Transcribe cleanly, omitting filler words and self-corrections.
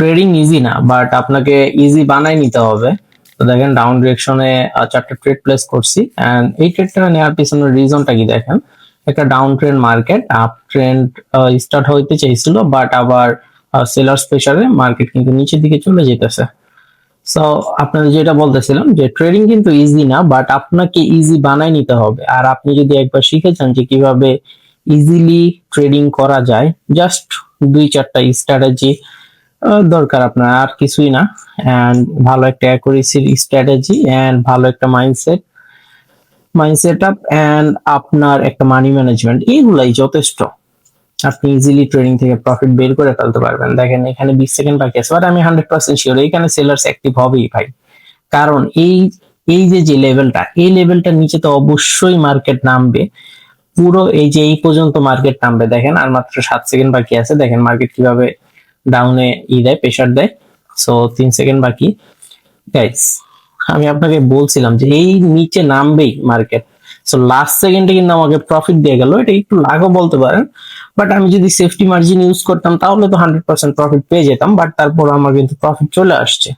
Trading easy না, but আপনাকে easy বানাই নিতে হবে। তো দেখেন ডাউন ডিরেকশনে 4টা ট্রেড প্লেস করছি, এন্ড এই ট্রেডটা নেওয়ার পিছনের রিজনটা কি দেখেন। একটা down trend market, up trend start হইতে চাইছিল, বাট আবার সেলার্স প্রেসারে মার্কেট কিন্তু নিচের দিকে চলে যেতেছে। সো আপনাদের যেটা বলতেছিলাম যে ট্রেডিং কিন্তু ইজি না, বাট আপনাকে ইজি বানাই নিতে হবে। আর আপনি যদি একবার শিখে যান যে কিভাবে ইজিলি ট্রেডিং করা যায়, জাস্ট 2-4টা স্ট্র্যাটেজি দরকার আপনার, আর কিছুই না। এন্ড ভালো একটা অ্যাকুরেসির স্ট্র্যাটেজি এন্ড ভালো একটা মাইন্ডসেট আপ এন্ড আপনার একটা মানি ম্যানেজমেন্ট, এইগুলাই যথেষ্ট। আপনি ইজিলি ট্রেডিং থেকে প্রফিট বের করে ফেলতে পারবেন। দেখেন এখানে 20 সেকেন্ড বাকি আছে, বাট আমি 100% শিওর এখানে সেলার্স অ্যাক্টিভ হবেই ভাই। কারণ এই এই যে লেভেলটা, এই লেভেলটার নিচে তো অবশ্যই মার্কেট নামবে। পুরো এই যে এই পর্যন্ত মার্কেট নামবে। দেখেন আর মাত্র 7 সেকেন্ড বাকি আছে, দেখেন মার্কেট কিভাবে ডাউনে দেয়, প্রেসার দেয়। সো 3 সেকেন্ড বাকি। গাইস, আমি আপনাকে বলছিলাম যে এই নিচে নামবেই মার্কেট। সো লাস্ট সেকেন্ডে কিন্তু আমাকে প্রফিট দিয়ে গেল, এটা একটু লাগও বলতে পারেন। বাট আমি যদি সেফটি মার্জিন ইউজ করতাম তাহলে তো 100% প্রফিট পেয়ে যেতাম, বাট তারপর আমার কিন্তু প্রফিট চলে আসছে।